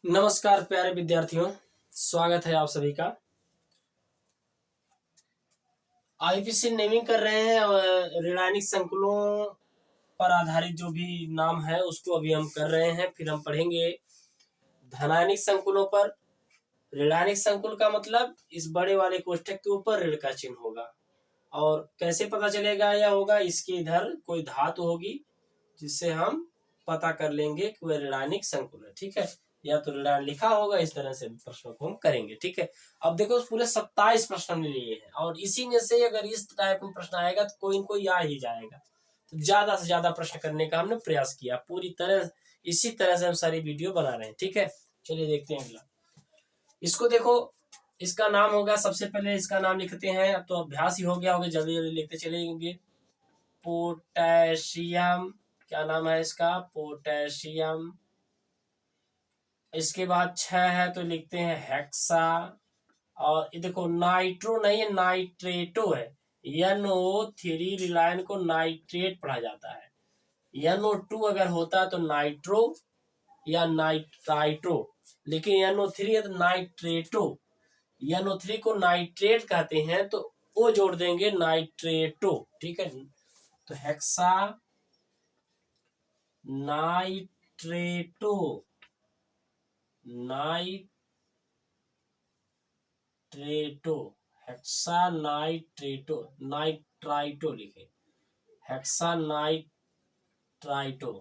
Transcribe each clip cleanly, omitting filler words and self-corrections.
नमस्कार प्यारे विद्यार्थियों, स्वागत है आप सभी का। आईपीसी नेमिंग कर रहे हैं और ऋणात्मक संकुलों पर आधारित जो भी नाम है उसको अभी हम कर रहे हैं। फिर हम पढ़ेंगे धनात्मक संकुलों पर। ऋणात्मक संकुल का मतलब इस बड़े वाले कोष्ठक के ऊपर ऋण का चिन्ह होगा। और कैसे पता चलेगा या होगा, इसके इधर कोई धातु होगी जिससे हम पता कर लेंगे कि वह ऋणात्मक संकुल है। ठीक है, या तो ऋणात्मक लिखा होगा। इस तरह से प्रश्नों को हम करेंगे। ठीक है, अब देखो पूरे 27 प्रश्न हमने लिए हैं और इसी में से अगर इस टाइप में प्रश्न आएगा तो कोई इनको आ ही जाएगा। तो ज्यादा से ज्यादा प्रश्न करने का हमने प्रयास किया पूरी तरह। इसी तरह से हम सारी वीडियो बना रहे हैं। ठीक है, चलिए देखते हैं अगला। इसको देखो, इसका नाम होगा, सबसे पहले इसका नाम लिखते हैं। तो अभ्यास ही हो गया होगा, जल्दी जल्दी लिखते चलेंगे। पोटेशियम, क्या नाम है इसका? पोटेशियम। इसके बाद 6 है तो लिखते हैं हेक्सा। और ये देखो नाइट्रो नहीं है, नाइट्रेटो है। NO3 रिलायन को नाइट्रेट पढ़ा जाता है। NO2 अगर होता तो नाइट्रो या नाइट्राइट्रो, लेकिन NO3 है तो नाइट्रेटो। NO3 को नाइट्रेट कहते हैं तो वो जोड़ देंगे नाइट्रेटो। ठीक है, तो हेक्सा नाइट्रेटो, नाइट्रेटो, हेक्सा नाइट्रेटो, नाइट्राइटो लिखे, हेक्सा नाइट्राइटो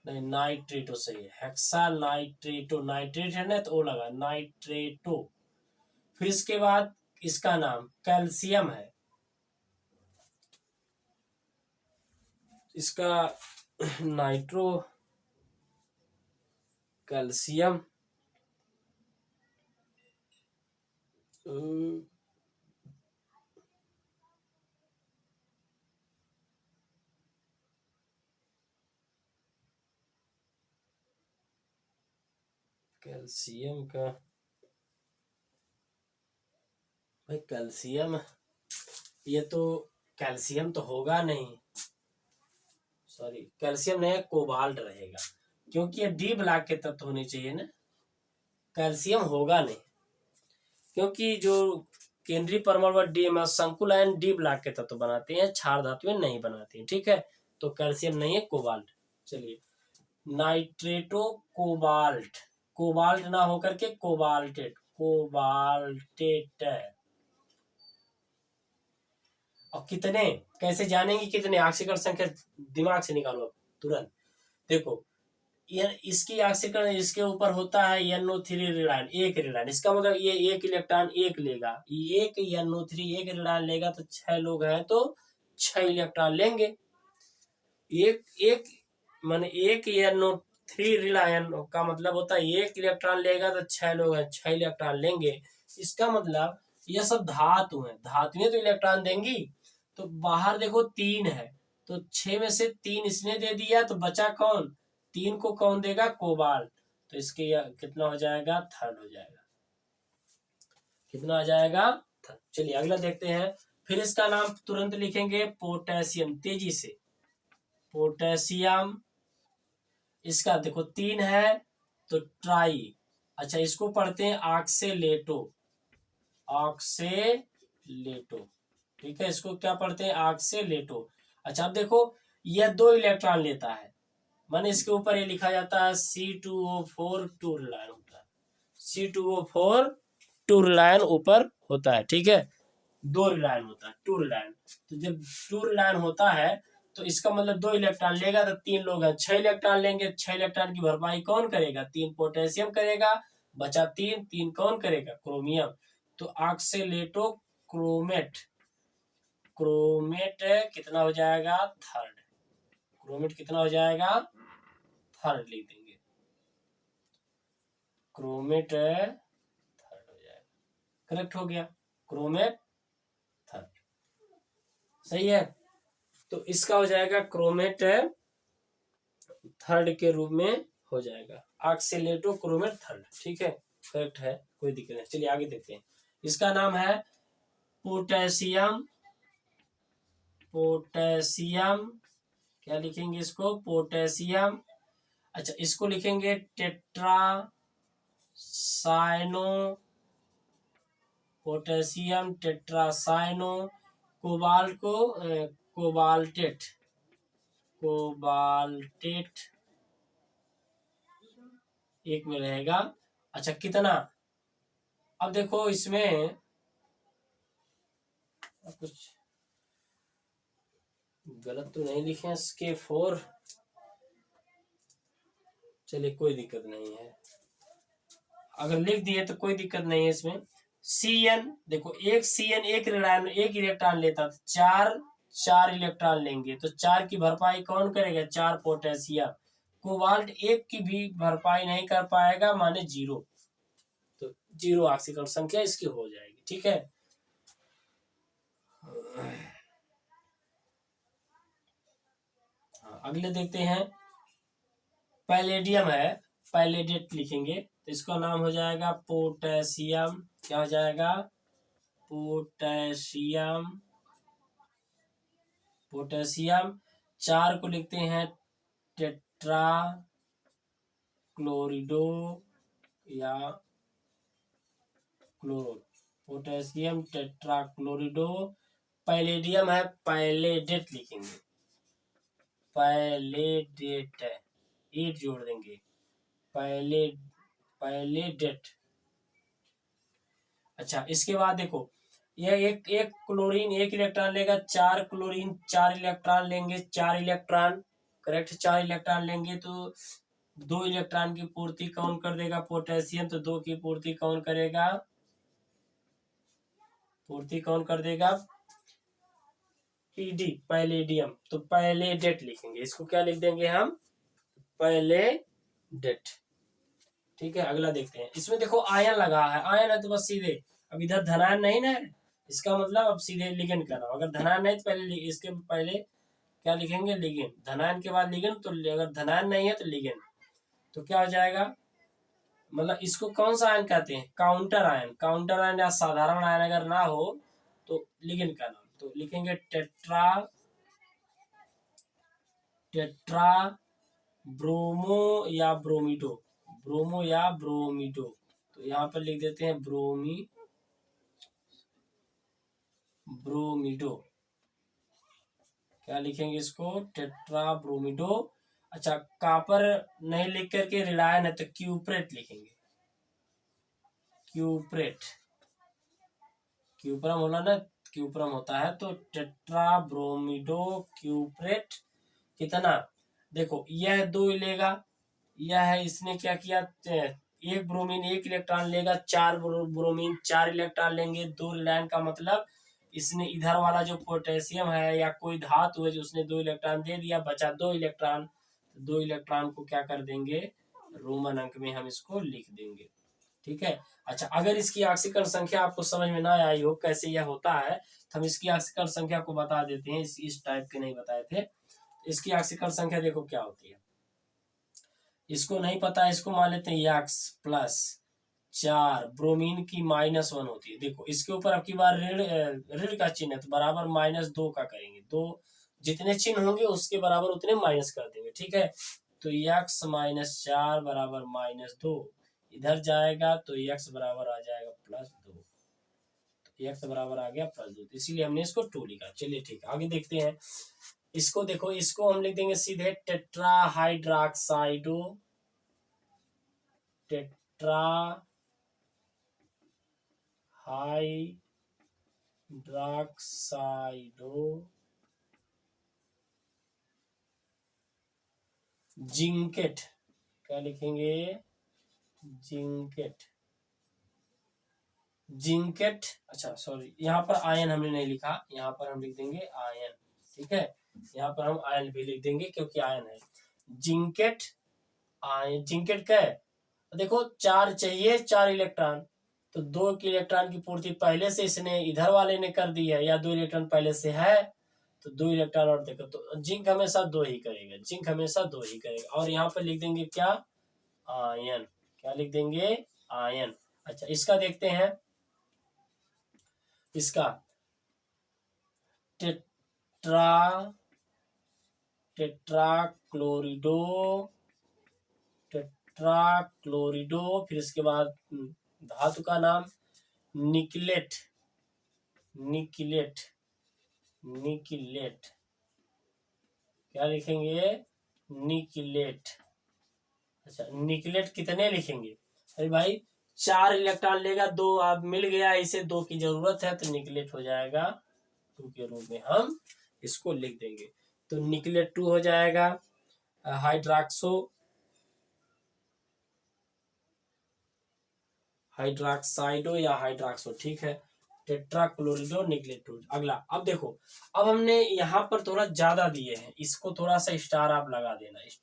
नहीं, नाइट्रेटो सही है। हेक्सा नाइट्रेटो, नाइट्रेट है ना तो वो लगा नाइट्रेटो। फिर इसके बाद इसका नाम कैल्शियम है। इसका नाइट्रो कैल्शियम, कैल्शियम का भाई कैल्शियम, ये तो कैल्शियम तो होगा नहीं, सॉरी कैल्शियम नहीं है, कोबाल्ट रहेगा। क्योंकि ये डी ब्लॉक के तत्व होने चाहिए ना, कैल्शियम होगा नहीं। क्योंकि जो केंद्रीय परमाणु डी में संकुल आयन डी ब्लॉक के तत्व बनाते हैं, क्षार धातुएं नहीं बनाती हैं। ठीक है, तो कैल्शियम नहीं है, कोबाल्ट। चलिए, नाइट्रेटो कोबाल्ट, कोबाल्ट ना होकर के कोबाल्टेट, कोबाल्टेट। और कितने कैसे जानेंगे कितने? ऑक्सीकरण संख्या दिमाग से निकालो तुरंत। देखो, इसकी ऑक्सीकरण इसके ऊपर होता है NO3 रिलायन, एक रिलायन। इसका मतलब ये एक इलेक्ट्रॉन एक लेगा, एक NO3 एक रिलायन लेगा तो 6 लोग हैं तो 6 इलेक्ट्रॉन लेंगे। एक एक माने एक NO3 रिलायन का मतलब होता है एक इलेक्ट्रॉन लेगा तो 6 लोग हैं, 6 इलेक्ट्रॉन लेंगे। इसका मतलब ये सब धातु है, धातुएं तो इलेक्ट्रॉन देंगी। तो बाहर देखो 3 है तो 6 में से 3 इसने दे दिया तो बचा कौन? 3 को कौन देगा? कोबाल्ट। तो इसके कितना हो जाएगा? थर्ड हो जाएगा। कितना आ जाएगा? थर्ड। चलिए अगला देखते हैं। फिर इसका नाम तुरंत लिखेंगे पोटेशियम, तेजी से। पोटेशियम, इसका देखो 3 है तो ट्राई। अच्छा, इसको पढ़ते हैं ऑक्सेलेटो, ऑक्सेलेटो। ठीक है, इसको क्या पढ़ते हैं? ऑक्सेलेटो। अच्छा, अब देखो यह 2 इलेक्ट्रॉन लेता है, माने इसके ऊपर ये लिखा जाता है C2O4 टू रिलायन होता है, C2O4 टू रिलायन ऊपर होता है। ठीक है, 2 रिलायन होता है, 2 रिलायन। तो जब 2 रिलायन होता है तो इसका मतलब 2 इलेक्ट्रॉन लेगा तो 3 लोग हैं, 6 इलेक्ट्रॉन लेंगे। 6 इलेक्ट्रॉन की भरपाई कौन करेगा? 3 पोटेशियम करेगा, बचा 3, 3 कौन करेगा? क्रोमियम। तो ऑक्सेलेटो क्रोमेट, क्रोमेट कितना हो जाएगा? थर्ड। क्रोमेट कितना हो जाएगा? थर्ड लिख देंगे, क्रोमेट थर्ड हो जाएगा। करेक्ट हो गया, क्रोमेट थर्ड। सही है, तो इसका हो जाएगा क्रोमेट थर्ड के रूप में हो जाएगा, ऑक्सीलेटो क्रोमेट थर्ड। ठीक है, करेक्ट है, कोई दिक्कत नहीं। चलिए आगे देखते हैं। इसका नाम है पोटेशियम, पोटेशियम क्या लिखेंगे इसको? पोटेशियम अच्छा, इसको लिखेंगे tetra cyano potassium tetracyano. Cobalt को कोबाल्टेट कोबाल्टेट एक में रहेगा। अच्छा, कितना? अब देखो इसमें कुछ गलत तो नहीं लिखे हैं इसके 4। चलिए कोई दिक्कत नहीं है, अगर लिख दिए तो कोई दिक्कत नहीं है इसमें। Cn देखो, एक Cn एक रेडियन एक इलेक्ट्रॉन लेता था, चार इलेक्ट्रॉन लेंगे तो 4 की भरपाई कौन करेगा? 4 पोटेशियम। कोबाल्ट एक की भी भरपाई नहीं कर पाएगा, माने 0। तो 0 ऑक्सीकरण संख्या इसकी हो जाएगी। ठीक है, अगले देखते हैं। पैलेडियम है, पैलेडेट लिखेंगे तो इसका नाम हो जाएगा पोटेशियम। क्या हो जाएगा? पोटेशियम। पोटेशियम 4 को लिखते हैं टेट्रा क्लोरिडो या chloro. Potassium tetra chlorido. Palladium है, पैलेडेट लिखेंगे। पैलेडेट है, ईट जोड़ देंगे, पैलेडेट। अच्छा, इसके बाद देखो, यह एक क्लोरीन एक इलेक्ट्रॉन लेगा, 4 क्लोरीन 4 इलेक्ट्रॉन लेंगे, 4 इलेक्ट्रॉन करेक्ट, 4 इलेक्ट्रॉन लेंगे तो 2 इलेक्ट्रॉन की पूर्ति कौन कर देगा? पोटेशियम। तो 2 की पूर्ति कौन करेगा? पूर्ति कौन कर देगा? PD, palladium. तो पैलेडेट लिखेंगे, इसको क्या लिख देंगे हम? पैलेडेट। ठीक है, अगला देखते हैं। इसमें देखो आयन लगा है, आयन है तो बस सीधे, अब इधर धनायन नहीं ना है, इसका मतलब अब सीधे लिगेंड कर रहा हूं। अगर धनायन नहीं तो पहले इसके पहले क्या लिखेंगे? लिगेंड। धनायन के बाद लिगेंड, तो अगर धनायन नहीं है तो लिगेंड। तो क्या हो जाएगा? मतलब इसको कौन सा आयन कहते हैं? Counter ion. काउंटर आयन या साधारण आयन अगर ना हो तो लिगेंड का नाम। तो लिखेंगे टेट्रा ब्रोमो या ब्रोमिडो। ब्रोमो या ब्रोमिडो। तो यहाँ पर लिख देते हैं ब्रोमिडो। क्या लिखेंगे इसको? टेट्रा ब्रोमिडो। अच्छा, कॉपर नहीं लिख करके रेडायन है तो क्यूप्रेट लिखेंगे। क्यूप्रेट, क्यूप्रम होला ना, क्यूप्रम होता है। तो टेट्रा ब्रोमिडो क्यूप्रेट। कितना? देखो, यह 2 लेगा, यह है, इसने क्या किया? एक ब्रोमीन एक इलेक्ट्रॉन लेगा, 4 ब्रोमीन 4 इलेक्ट्रॉन लेंगे, 2 रिडायन का मतलब इसने इधर वाला जो पोटेशियम है या कोई धातु है जो उसने 2 इलेक्ट्रॉन दे दिया, बचा 2 इलेक्ट्रॉन। 2 इलेक्ट्रॉन को क्या कर देंगे? रोमन अंक में हम इसको लिख देंगे। ठीक है। अच्छा, अगर इसकी ऑक्सीकरण संख्या आपको समझ में ना आई हो कैसे यह होता है, तो हम इसकी ऑक्सीकरण संख्या को बता देते हैं। इस टाइप के नहीं बताए थे। इसकी ऑक्सीकरण संख्या देखो क्या होती है, इसको नहीं पता, इसको मान लेते हैं एक्स प्लस 4, ब्रोमीन की -1 होती है। देखो इसके ऊपर अब की बार ऋण का चिन्ह है तो बराबर -2 का करेंगे। 2 जितने चिन्ह होंगे उसके बराबर उतने माइनस कर देंगे। ठीक है, तो x -4 बराबर -2, इधर जाएगा तो x बराबर आ जाएगा +2। तो x बराबर आ गया +2, इसीलिए हमने इसको 2 लिखा। चलिए ठीक है, आगे देखते हैं। इसको देखो, इसको हम लिख देंगे सीधे tetra hydroxido. Tetra hydroxido zincate. क्या लिखेंगे? जिंकेट। जिंकेट। अच्छा सॉरी, यहाँ पर आयन हमने नहीं लिखा, यहाँ पर हम लिख देंगे आयन। ठीक है, यहाँ पर हम आयन भी लिख देंगे क्योंकि आयन है। Zincate ion. जिंकेट क्या है? देखो 4 चाहिए, 4 इलेक्ट्रॉन, तो 2 की इलेक्ट्रॉन की पूर्ति पहले से इसने इधर वाले ने कर दी है, या 2 इलेक्ट्रॉन पहले से है तो 2 इलेक्ट्रॉन और देखो, तो जिंक हमेशा 2 ही करेगा, जिंक हमेशा 2 ही करेगा। और यहाँ पर लिख देंगे क्या? आयन। क्या लिख देंगे? आयन। अच्छा, इसका देखते हैं। इसका टेट्रा क्लोरिडो टेट्राक्लोरिडो, फिर इसके बाद धातु का नाम निकलेट, निकलेट, निकलेट, क्या लिखेंगे? निकलेट। अच्छा, निकलेट कितने लिखेंगे? अरे भाई 4 इलेक्ट्रॉन लेगा, 2 अब मिल गया, इसे 2 की जरूरत है तो निकलेट हो जाएगा 2 के रूप में हम इसको लिख देंगे। तो निकलेट 2 हो जाएगा। हाइड्रोक्सो, हाइड्रोक्साइडो या हाइड्रोक्सो, ठीक है। टेट्राक्लोरिडो निकलेट 2। अगला, अब देखो, अब हमने यहाँ पर थोड़ा ज्यादा दिए हैं, इसको थोड़ा सा स्टार आप लगा देना। इस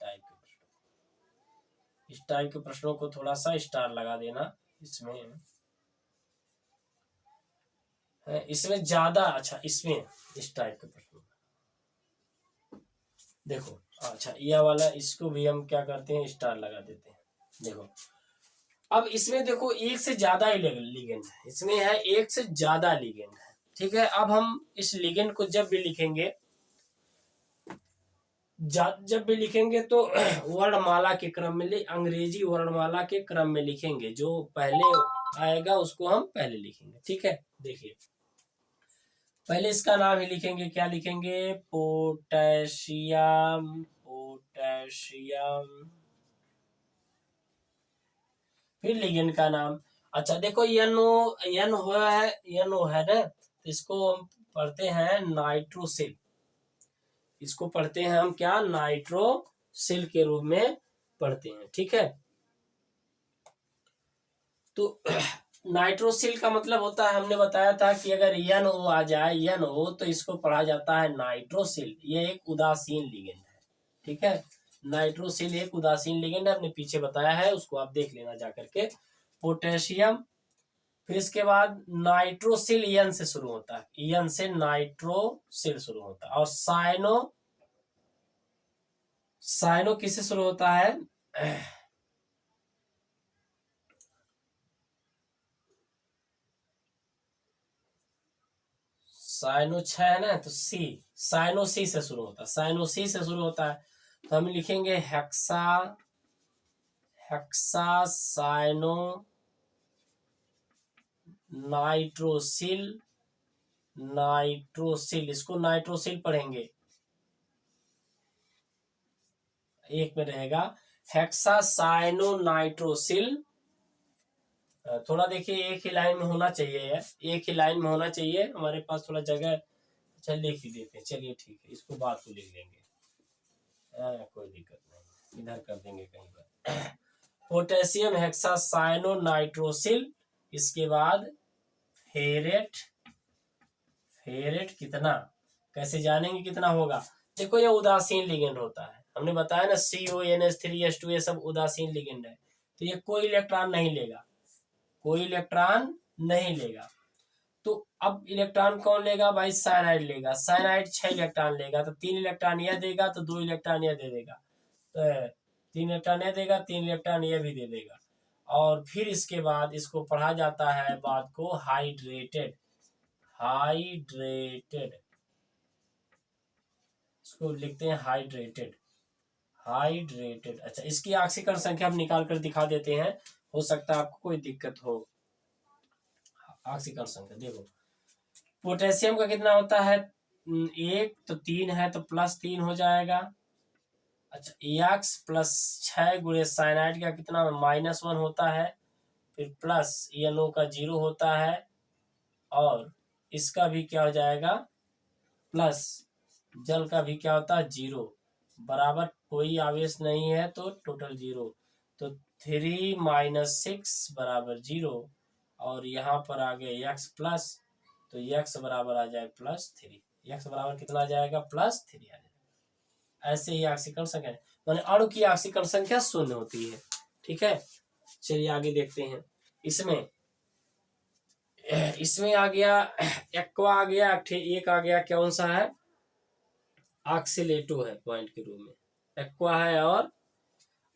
टाइप के प्रश्नों को थोड़ा सा स्टार लगा देना। इसमें ज्यादा, अच्छा इसमें इस टाइप के प्रश्नों देखो, अच्छा यह वाला, इसको भी हम क्या करते हैं, स्टार लगा देते हैं। देखो, अब इसमें देखो एक से ज्यादा लिगेंड है, इसमें है एक से ज्यादा लिगेंड है, ठीक है। अब हम इस लिगेंड को जब भी लिखेंगे, जब भी लिखेंगे तो वर्णमाला के क्रम में, अंग्रेजी वर्णमाला के क्रम में लिखेंगे, जो पहले आएगा उसको हम पहले लिखेंगे, ठीक है। देखिए, पहले इसका नाम ही लिखेंगे, क्या लिखेंगे? Potassium, potassium. फिर लिगेंड का नाम, अच्छा देखो NO है ना, तो इसको हम पढ़ते हैं नाइट्रोसिल, इसको पढ़ते हैं हम क्या? नाइट्रोसिल के रूप में पढ़ते हैं, ठीक है। तो नाइट्रोसिल का मतलब होता है, हमने बताया था कि अगर NO आ जाए, NO, तो इसको पढ़ा जाता है नाइट्रोसिल। ये एक उदासीन लिगेंड है, ठीक है। नाइट्रोसिल एक उदासीन लिगेंड है, हमने पीछे बताया है, उसको आप देख लेना जाकर के। पोटेशियम, फिर इसके बाद नाइट्रोसिल N से शुरू होता है, N से नाइट्रोसिल शुरू होता है। और साइनो किससे शुरू होता है? साइनो 6 है ना, तो साइनो सी से शुरू होता है, साइनो सी से शुरू होता है। तो हम लिखेंगे हेक्सा साइनो नाइट्रोसिल, इसको नाइट्रोसिल पढ़ेंगे, एक में रहेगा हेक्सा साइनो नाइट्रोसिल। थोड़ा देखिए, एक ही लाइन में होना चाहिए, एक ही लाइन में होना चाहिए, हमारे पास थोड़ा जगह, अच्छा लिख ही देते हैं, चलिए ठीक है, इसको बात को लिख लेंगे, कोई दिक्कत नहीं, इधर कर देंगे कहीं पर। पोटेशियम हेक्सा साइनो नाइट्रोसिल, इसके बाद फेरेट, फेरेट कितना, कैसे जानेंगे कितना होगा? देखो, ये उदासीन लिगेंड होता है, हमने बताया ना, CONH3H2 ये सब उदासीन लिगेंड है, तो ये कोई इलेक्ट्रॉन नहीं लेगा, कोई इलेक्ट्रॉन नहीं लेगा। तो अब इलेक्ट्रॉन कौन लेगा भाई? साइनाइड लेगा, साइनाइड 6 इलेक्ट्रॉन लेगा, तो 3 इलेक्ट्रॉन यह देगा, तो 2 इलेक्ट्रॉन यह दे देगा, तो 3 इलेक्ट्रॉन यह देगा, 3 इलेक्ट्रॉन यह भी दे देगा। और फिर इसके बाद इसको पढ़ा जाता है बाद को हाइड्रेटेड, हाइड्रेटेड, इसको लिखते हैं हाइड्रेटेड, हाइड्रेटेड। अच्छा, इसकी ऑक्सीकरण संख्या हम निकाल कर दिखा देते हैं, हो सकता है आपको कोई दिक्कत हो। ऑक्सीकरण संख्या देखो, पोटेशियम का कितना होता है? 1, तो 3 है तो +3 हो जाएगा। अच्छा, X प्लस 6 गुणे साइनाइड का कितना? -1 होता है, फिर प्लस NO का 0 होता है, और इसका भी क्या हो जाएगा? प्लस जल का भी क्या होता है? 0, बराबर कोई आवेश नहीं है तो टोटल 0, तो 3 - 6 बराबर 0, और यहाँ पर आ गया X प्लस, तो X बराबर आ जाए +3, X बराबर कितना आ जाएगा? +3 आ जाएगा। ऐसे ही ऑक्सीकरण संख्या, माने अणु की ऑक्सीकरण संख्या 0 होती है, ठीक है। चलिए आगे देखते हैं। इसमें आ गया एक्वा, आ गया एक, आ गया कौन सा है? ऑक्सीलेटो है, पॉइंट के रूप में एक्वा है और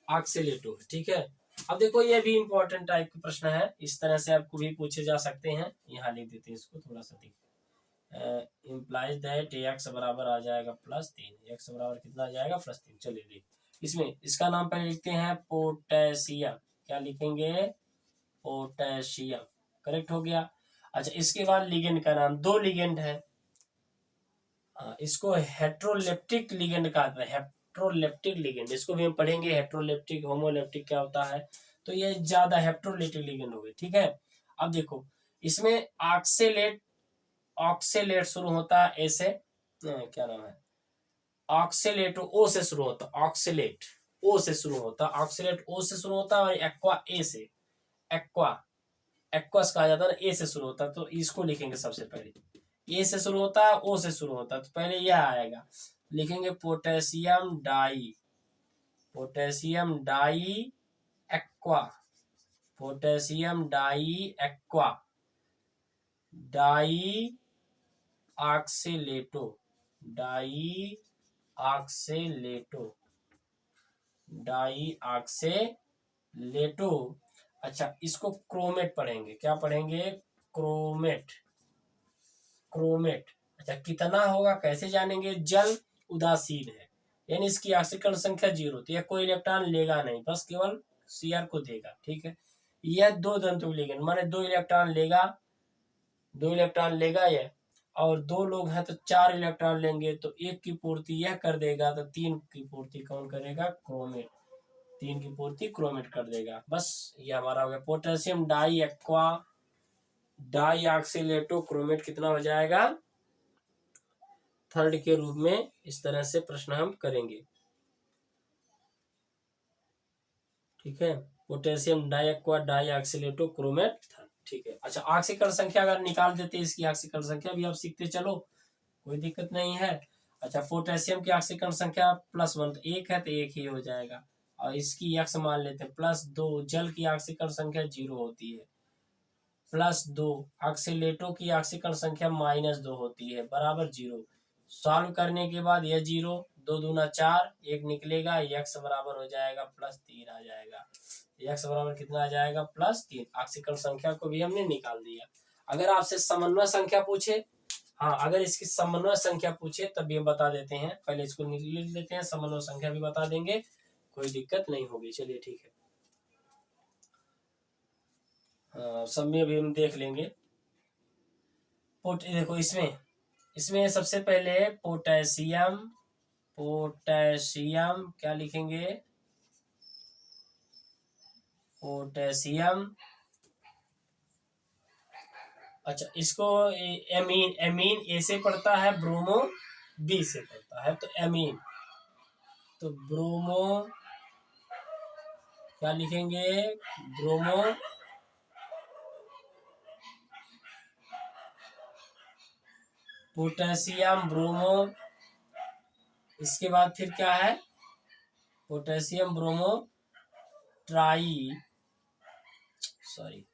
ऑक्सीलेटो है, ठीक है। अब देखो, ये भी इंपॉर्टेंट टाइप का प्रश्न है, इस तरह से आपको भी पूछे जा सकते हैं, यहाँ लिख देते हैं इसको, थोड़ा सा इम्प्लाइज दैट X बराबर आ जाएगा +3, X बराबर कितना आ जाएगा? +3। चलिए इसमें इसका नाम पहले लिखते हैं पोटेशियम। क्या लिखेंगे? पोटेशियम। करेक्ट हो गया। अच्छा, इसके बाद लिगेंड का नाम, दो लिगेंड है। इसको हेट्रोलेप्टिक लिगेंड कहते हैं। हेट्रोलेप्टिक लिगेंड, इसको भी हम पढ़ेंगे। हेट्रोलेप्टिक, होमोलेप्टिक क्या होता है, तो ये ज्यादा हेट्रोलेप्टिक लिगेंड हो गए। ठीक है, अब देखो इसमें ऑक्सेलेट, ऑक्सेलेट शुरू होता है ऐसे, क्या नाम है, ऑक्सेलेट ओ से शुरू होता है। ऑक्सेलेट ओ से शुरू होता है, ऑक्सेलेट ओ से शुरू होता है, और एक्वा ए से, एक्वा, एक्वस कहा जाता है ना, ए से शुरू होता है। तो इसको लिखेंगे सबसे पहले, ए से शुरू होता है, ओ से शुरू होता है, तो पहले यह आएगा। लिखेंगे potassium di, potassium di aqua, potassium di aqua, di oxalato, di oxalato, di oxalato. अच्छा, इसको क्रोमेट पढ़ेंगे। क्या पढ़ेंगे? Chromate, chromate. अच्छा, कितना होगा कैसे जानेंगे? जल उदासीन है, यानी इसकी ऑक्सीकरण संख्या 0 होती है, कोई इलेक्ट्रॉन लेगा नहीं, बस केवल सीआर को देगा। ठीक है, यह दो तंतु लिगेंड, माने दो इलेक्ट्रॉन लेगा, दो इलेक्ट्रॉन लेगा यह, और दो लोग हैं तो 4 इलेक्ट्रॉन लेंगे, तो एक की पूर्ति यह कर देगा, तो 3 की पूर्ति कौन करेगा? क्रोमेट, 3 की पूर्ति क्रोमेट कर देगा। बस ये हमारा हो गया potassium di aqua di oxalato chromate. कितना हो जाएगा? थर्ड के रूप में इस तरह से प्रश्न हम करेंगे। ठीक है, potassium di aqua di oxalato chromate third. ठीक है, अच्छा ऑक्सीकरण संख्या अगर निकाल देते, इसकी ऑक्सीकरण संख्या भी आप सीखते चलो, कोई दिक्कत नहीं है। अच्छा, पोटेशियम की ऑक्सीकरण संख्या +1, तो एक है तो एक ही हो जाएगा, और इसकी x मान लेते हैं +2। जल की ऑक्सीकरण संख्या 0 होती है, +2। ऑक्सीलेटो की ऑक्सीकरण संख्या -2 होती है, बराबर 0। सॉल्व करने के बाद यह 0, 2 दूना 4, 1 निकलेगा, x बराबर हो जाएगा +3 आ जाएगा। x बराबर कितना आ जाएगा? +3। ऑक्सीकरण संख्या को भी हमने निकाल दिया। अगर आपसे समन्वय संख्या पूछे, हाँ अगर इसकी समन्वय संख्या पूछे तब भी हम बता देते हैं, पहले इसको लिख लेते हैं, समन्वय संख्या भी बता देंगे, कोई दिक्कत नहीं होगी। चलिए ठीक है, सब में भी हम देख लेंगे। देखो इसमें, इसमें सबसे पहले पोटेशियम, पोटेशियम क्या लिखेंगे? पोटेशियम। अच्छा, इसको एमीन, एमीन ए से पढ़ता है, ब्रोमो बी से पढ़ता है, तो एमीन, तो ब्रोमो क्या लिखेंगे? Bromo, potassium bromo. इसके बाद फिर क्या है? पोटेशियम ब्रोमो ट्राई, सॉरी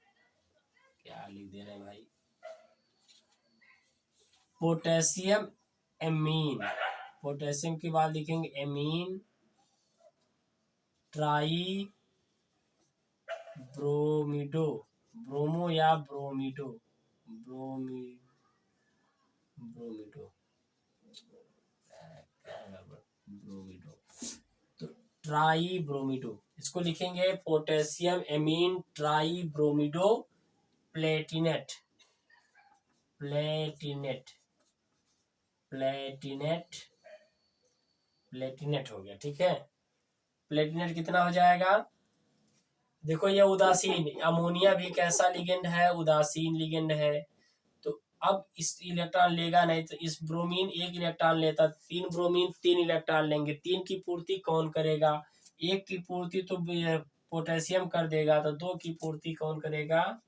क्या लिख दे रहे हैं भाई, पोटेशियम एमीन, पोटेशियम के बाद लिखेंगे एमीन ट्राई ब्रोमिडो, ब्रोमो या ब्रोमिडो, ब्रोमिडो, ब्रोमिडो, तो ट्राई ब्रोमिडो, इसको लिखेंगे potassium ammine tri bromido platinate, platinate, platinate, platinate हो गया। ठीक है, प्लेटिनेट कितना हो जाएगा? देखो ये उदासीन, अमोनिया भी कैसा लिगेंड है? उदासीन लिगेंड है। तो अब इस इलेक्ट्रॉन लेगा नहीं, तो इस ब्रोमीन एक इलेक्ट्रॉन लेता, 3 ब्रोमीन 3 इलेक्ट्रॉन लेंगे, 3 की पूर्ति कौन करेगा? 1 की पूर्ति तो पोटेशियम कर देगा, तो 2 की पूर्ति कौन करेगा?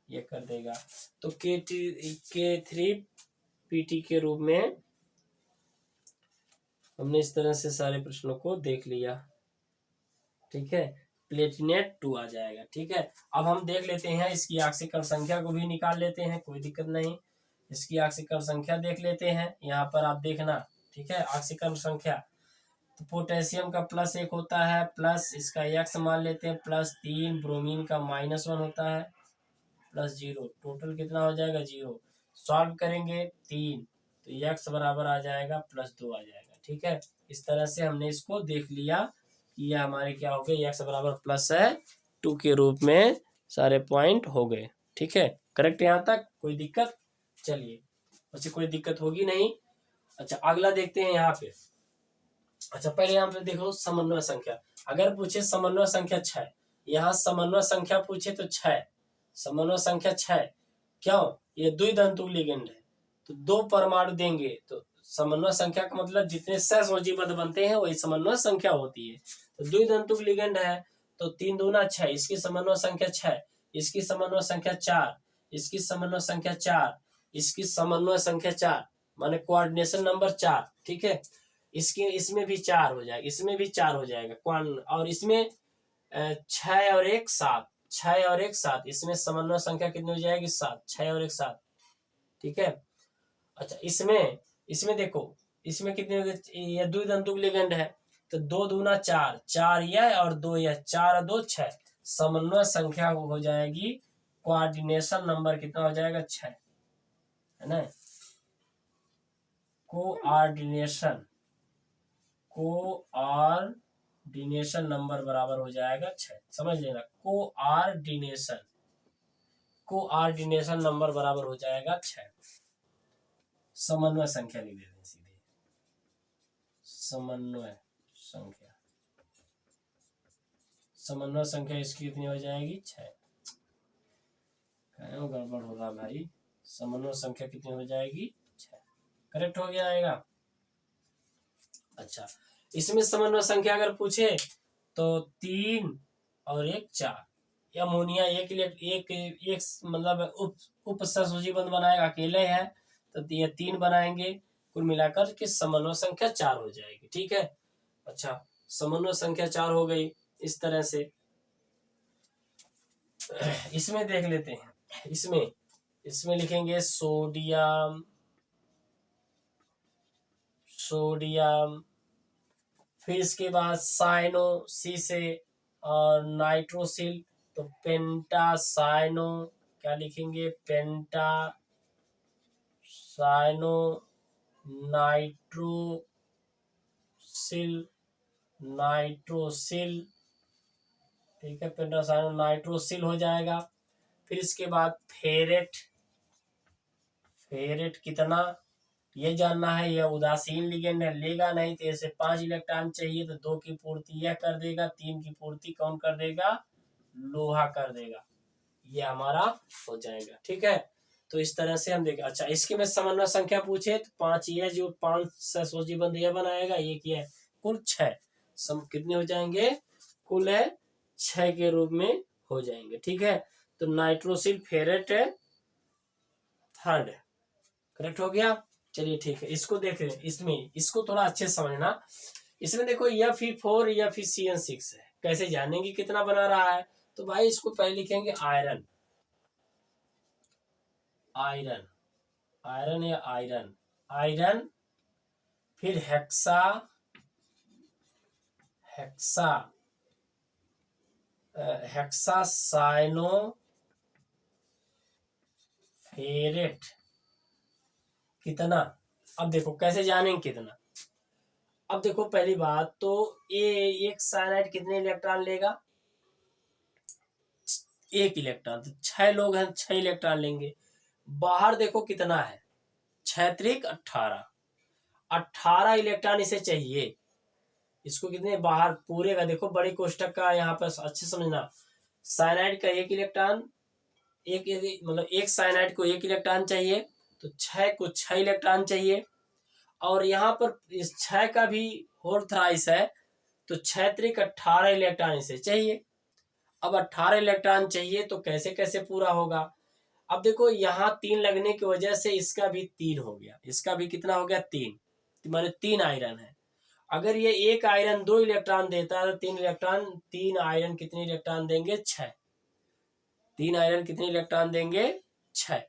ये कर देगा। तो K3Pt के रूप में हमने इस तरह से सारे प्रश्नों को देख लिया। ठीक है, प्लेटिनेट 2 आ जाएगा। ठीक है, अब हम देख लेते हैं, इसकी ऑक्सीकरण संख्या को भी निकाल लेते हैं, कोई दिक्कत नहीं। इसकी ऑक्सीकरण संख्या देख लेते हैं, यहाँ पर आप देखना। ठीक है, ऑक्सीकरण संख्या, तो पोटेशियम का +1 होता है, प्लस इसका x मान लेते हैं +3, ब्रोमीन का -1 होता है, +0, टोटल कितना हो जाएगा? 0। सॉल्व करेंगे 3, तो x बराबर आ जाएगा +2 आ जाएगा। ठीक है, इस तरह से हमने इसको देख लिया कि यह हमारे क्या हो गए, x बराबर प्लस है 2 के रूप में सारे पॉइंट हो गए। ठीक है, करेक्ट यहाँ तक, कोई दिक्कत? चलिए, वैसे कोई दिक्कत होगी नहीं। अच्छा, अगला देखते हैं यहाँ पे। अच्छा, पहले यहाँ पे देखो समन्वय संख्या। अगर पूछे समन्वय संख्या 6, यहाँ समन्वय संख्या पूछे तो 6, समन्वय संख्या 6, क्यों? ये द्विधांतुक लिगेंड है तो 2 परमाणु देंगे, तो समन्वय संख्या का मतलब जितने सहसंयोजी-बद्ध बनते हैं वही समन्वय संख्या होती है। तो द्विधांतुक लिगेंड है तो 3 दूना 6, इसकी समन्वय संख्या 6, इसकी समन्वय संख्या 4, इसकी समन्वय संख्या 4, इसकी समन्वय संख्या 4, माने कोऑर्डिनेशन नंबर 4। ठीक है, इसमें भी 4 हो जाएगा, इसमें भी 4 हो जाएगा, और इसमें 6 और 1 7, 6 और 1 7, इसमें समन्वय संख्या कितनी हो जाएगी? 7, 6 और 1 7। ठीक है, अच्छा इसमें देखो, इसमें कितने हो गए? ये द्विधांतुक लिगेंड है तो 2 दूना 4, 4 यह और 2 यह, 4 और 2 6, समन्वय संख्या हो जाएगी, कोऑर्डिनेशन नंबर कितना हो जाएगा? 6, है ना। कोऑर्डिनेशन नंबर बराबर हो जाएगा 6, समझ लेना। कोऑर्डिनेशन नंबर बराबर हो जाएगा 6। समन्वय संख्या लिख देते हैं सीधे, समन्वय संख्या इसकी कितनी हो जाएगी? 6। गड़बड़ हो रहा भाई, समन्वय संख्या कितनी हो जाएगी? 6। करेक्ट हो गया आएगा। अच्छा, इसमें समन्वय संख्या अगर पूछे तो 3 और 1 4, अमोनिया एक मतलब उप सहसंयोजी बंध बनाएगा, अकेले है तो ये 3 बनाएंगे, कुल मिलाकर के समन्वय संख्या 4 हो जाएगी। ठीक है, अच्छा समन्वय संख्या 4 हो गई। इस तरह से इसमें देख लेते हैं, इसमें लिखेंगे सोडियम, फिर इसके बाद साइनो सी से और नाइट्रोसिल, तो पेंटासाइनो, क्या लिखेंगे? पेंटासाइनो नाइट्रोसिल। ठीक है, पेंटासाइनो नाइट्रोसिल हो जाएगा। फिर इसके बाद फेरेट कितना ये जानना है। यह उदासीन लिगेंड है, लेगा नहीं तो ऐसे 5 इलेक्ट्रॉन चाहिए तो 2 की पूर्ति यह कर देगा, 3 की पूर्ति कौन कर देगा? लोहा कर देगा। ये हमारा हो जाएगा। ठीक है, तो इस तरह से हम देखें। अच्छा, इसके में समन्वय संख्या पूछे तो 5 ये जो 5 सहसंयोजी बंध यह बनाएगा, एक ये कुल 6, कितने हो जाएंगे? कुल है 6 के रूप में हो जाएंगे। ठीक है, तो नाइट्रोसिल फेरेट थर्ड करेक्ट हो गया। चलिए ठीक है, इसको देख रहे हैं। इसको थोड़ा अच्छे से समझना। इसमें देखो Fe4 FeCN6 है, कैसे जानेंगे कितना बना रहा है? तो भाई इसको पहले लिखेंगे आयरन या आयरन, फिर हेक्सासाइनो फेरेट कितना? अब देखो कैसे जानेंगे कितना। अब देखो पहली बात तो एक साइनाइड कितने इलेक्ट्रॉन लेगा? 1 इलेक्ट्रॉन। तो 6 लोग हैं, 6 इलेक्ट्रॉन लेंगे। बाहर देखो कितना है, 6 त्रिक 18 इलेक्ट्रॉन इसे चाहिए। इसको कितने बाहर पूरे का देखो, बड़ी कोष्टक का यहाँ पर अच्छे समझना। साइनाइड का 1 इलेक्ट्रॉन, मतलब एक साइनाइड को 1 इलेक्ट्रॉन चाहिए, तो 6 को 6 इलेक्ट्रॉन चाहिए। और यहाँ पर इस 6 का भी होल थ्राइस है, तो 6 त्रिक 18 इलेक्ट्रॉन इसे चाहिए। अब 18 इलेक्ट्रॉन चाहिए तो कैसे कैसे पूरा होगा? अब देखो यहाँ 3 लगने की वजह से इसका भी 3 हो गया, इसका भी कितना हो गया? 3, माने 3 आयरन है। अगर ये 1 आयरन 2 इलेक्ट्रॉन देता है तो 3 आयरन कितने इलेक्ट्रॉन देंगे? 6। 3 आयरन कितने इलेक्ट्रॉन देंगे? 6।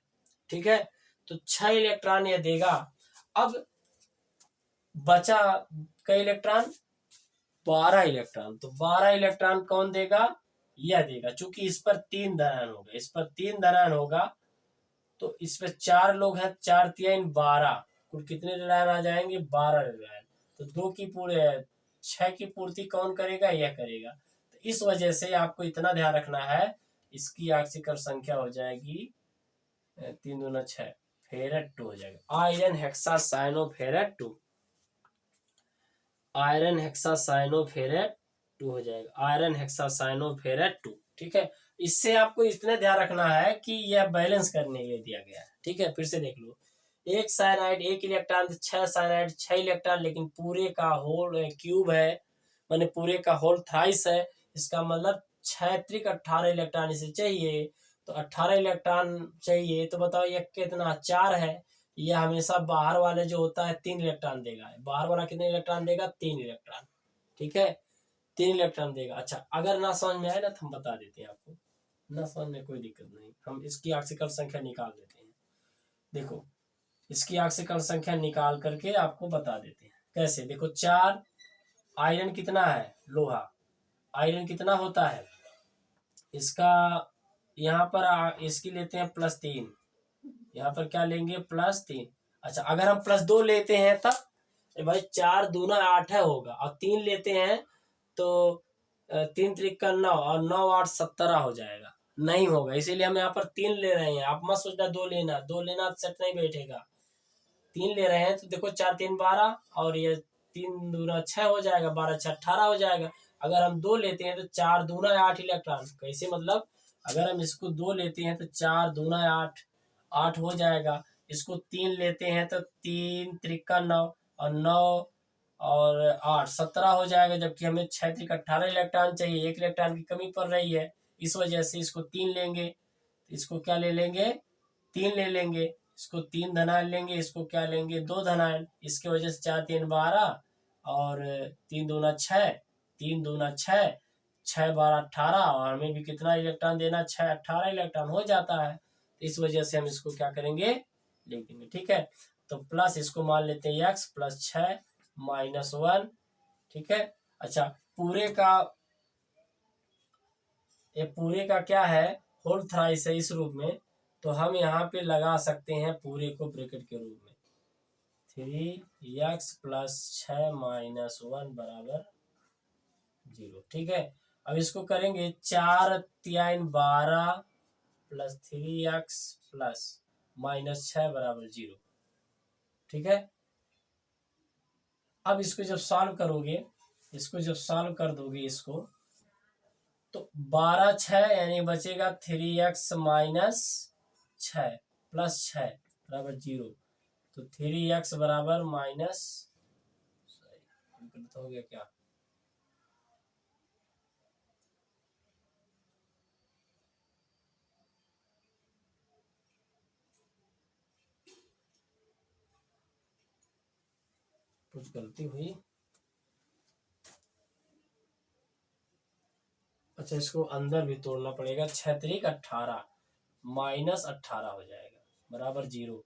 ठीक है, तो 6 इलेक्ट्रॉन ये देगा। अब बचा कई इलेक्ट्रॉन? 12 इलेक्ट्रॉन। तो 12 इलेक्ट्रॉन कौन देगा? यह देगा। चूंकि इस पर 3 धनायन होगा, तो इस पर 4 लोग हैं, 4 3 12, कुल कितने रेडियन आ जाएंगे? 12 रेडियन। तो 6 की पूर्ति कौन करेगा, यह करेगा। तो इस वजह से आपको इतना ध्यान रखना है, इसकी आक्सीकर संख्या हो जाएगी 3 दूना 6 फेरेट 2 हो जाएगा। आयरन हेक्सासाइनोफेरेट 2, आयरन हेक्सासाइनोफेरेट 2 हो जाएगा, आयरन हेक्सासाइनोफेरेट 2। ठीक है, इससे आपको इतना ध्यान रखना है कि यह बैलेंस करने के लिए दिया गया है। ठीक है, फिर से देख लो, एक साइनाइड 1 इलेक्ट्रॉन, 6 साइनाइड 6 इलेक्ट्रॉन, लेकिन पूरे का होल क्यूब है, माने पूरे का होल थ्राइस है। इसका मतलब 6 त्रिक 18 इलेक्ट्रॉन इसे चाहिए। तो 18 इलेक्ट्रॉन चाहिए, तो बताओ ये कितना, 4 है। यह हमेशा बाहर वाले जो होता है 3 इलेक्ट्रॉन देगा। बाहर वाला कितने इलेक्ट्रॉन देगा, 3 इलेक्ट्रॉन। ठीक है, 3 इलेक्ट्रॉन देगा। अच्छा, अगर ना समझ में आए ना तो हम बता देते हैं आपको, ना समझ में कोई दिक्कत नहीं, हम इसकी आक्सीकरण संख्या निकाल देते हैं। देखो, इसकी आक्सीकरण संख्या निकाल करके आपको बता देते हैं कैसे। देखो, 4 आयरन कितना है, लोहा आयरन कितना होता है इसका, यहाँ पर इसकी लेते हैं +3, यहाँ पर क्या लेंगे, +3। अच्छा, अगर हम +2 लेते हैं तब भाई 4 दूना 8 है होगा, और 3 लेते हैं तो 3 त्रिक का 9 और 9 8 17 हो जाएगा, नहीं होगा। इसीलिए हम यहाँ पर 3 ले रहे हैं। आप मत सोचना 2 लेना, 2 लेना सेट नहीं बैठेगा। 3 ले रहे हैं तो देखो 4 3 12 और ये 3 दूना 6 हो जाएगा, 12 6 18 हो जाएगा। अगर हम 2 लेते हैं तो 4 दूना 8 इलेक्ट्रॉन। कैसे मतलब, अगर हम इसको 2 लेते हैं तो 4 दूना 8 हो जाएगा। इसको 3 लेते हैं तो 3 त्रिका 9 और 9 और 8 17 हो जाएगा, जबकि हमें 6 त्रिक 18 इलेक्ट्रॉन चाहिए, 1 इलेक्ट्रॉन की कमी पड़ रही है। इस वजह से इसको 3 लेंगे, इसको क्या ले लेंगे, 3 ले लेंगे। इसको 3 धनायन लेंगे, इसको क्या लेंगे, 2 धनायन। इसके वजह से 4 3 12 और 3 दूना 6, 3 दूना 6, 6 12 18, और हमें भी कितना इलेक्ट्रॉन देना, 6 18 इलेक्ट्रॉन हो जाता है। इस वजह से हम इसको क्या करेंगे, लिख देंगे। ठीक है, तो प्लस इसको मान लेते हैं x +6 -1। ठीक है, अच्छा, पूरे का क्या है, होल थ्राइस है इस रूप में, तो हम यहाँ पे लगा सकते हैं पूरे को ब्रैकेट के रूप में, 3x +6 -1 बराबर 0। ठीक है, अब इसको करेंगे 4 3 12 + 3x -6 बराबर 0। ठीक है, अब इसको जब सॉल्व करोगे, इसको जब सॉल्व कर दोगे इसको, तो 12 6 यानी बचेगा 3x -6 +6 बराबर 0। तो 3x बराबर माइनस, हो गया क्या, कुछ गलती हुई। अच्छा, इसको अंदर भी तोड़ना पड़ेगा, 6 त्रिक 18 -18 हो जाएगा बराबर 0।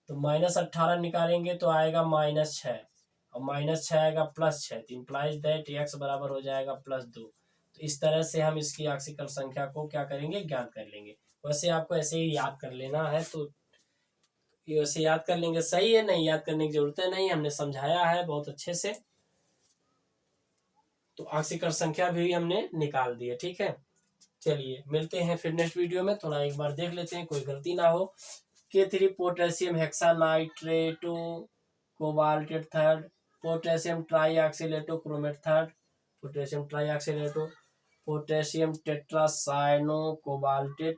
तो -18 निकालेंगे तो आएगा -6, और -6 आएगा +6, तो इम्प्लाइज दैट x बराबर हो जाएगा +2। तो इस तरह से हम इसकी आक्सीकर संख्या को क्या करेंगे, ज्ञात कर लेंगे। वैसे आपको ऐसे ही याद कर लेना है, तो ये वैसे याद कर लेंगे, सही है, नहीं याद करने की जरूरत है, नहीं, हमने समझाया है बहुत अच्छे से। तो आक्सीकर संख्या भी हमने निकाल दी है। ठीक है, चलिए मिलते हैं फिर नेक्स्ट वीडियो में। थोड़ा एक बार देख लेते हैं, कोई गलती ना हो। K3 potassium hexanitrato cobaltate third, potassium trioxalato chromate third, potassium trioxalato, potassium tetracyano cobaltate,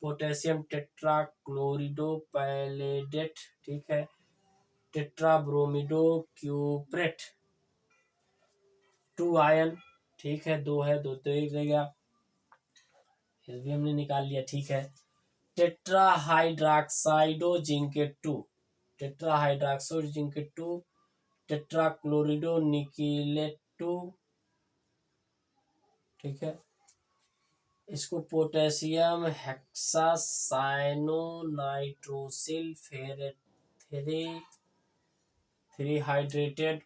potassium tetrachlorido palladate. ठीक है, टेट्राब्रोमिडो क्यूप्रेट, 2 आयन। ठीक है, 2 है, 2 तो एक रह गया, ये भी हमने निकाल लिया। ठीक है, टेट्राहाइड्रॉक्साइडो जिंकेट 2, टेट्राहाइड्रॉक्सो जिंकेट 2, टेट्राक्लोरिडो निकेलेट 2। ठीक है, इसको potassium hexacyano nitrosyl three hydrated,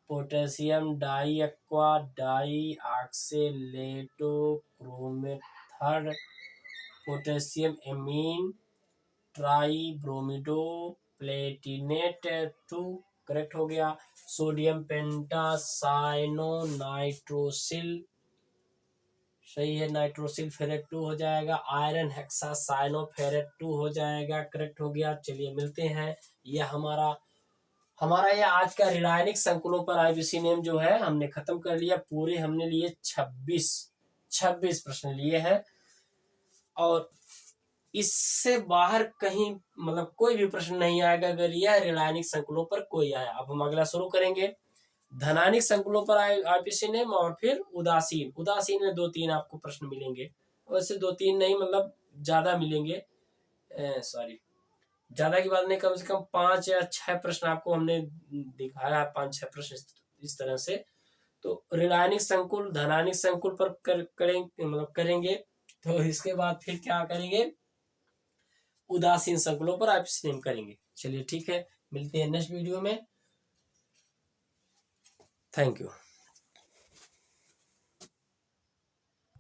potassium di aqua di oxalato chromate third, potassium ammine tri bromido platinate 2 correct हो गया। सोडियम पेंटासाइनोनाइट्रोसिल, सही है, नाइट्रोसिल फेरेट 2 हो जाएगा। आयरन हेक्सासाइनोफेरेट 2 हो जाएगा, करेक्ट हो गया। चलिए मिलते हैं। ये हमारा ये आज का रासायनिक संकुलों पर आईबीसी नेम जो है हमने खत्म कर लिया। पूरे हमने लिए 26 प्रश्न लिए हैं, और इससे बाहर कहीं मतलब कोई भी प्रश्न नहीं आएगा अगर यह रासायनिक संकुलों पर कोई आया। अब हम अगला शुरू करेंगे। धनानिक संकुलों पर आईपीसी नेम, और फिर उदासीन में 2-3 आपको प्रश्न मिलेंगे। वैसे 2-3 नहीं, मतलब ज्यादा मिलेंगे, सॉरी ज्यादा की बात नहीं, कम से कम 5 या 6 प्रश्न आपको हमने दिखाया, 5-6 प्रश्न इस तरह से। तो ऋणायनिक संकुल, धनानिक संकुल पर करेंगे। तो इसके बाद फिर क्या करेंगे, उदासीन संकुलों पर आईपीसी नेम करेंगे। चलिए ठीक है, मिलते हैं नेक्स्ट वीडियो में। Thank you.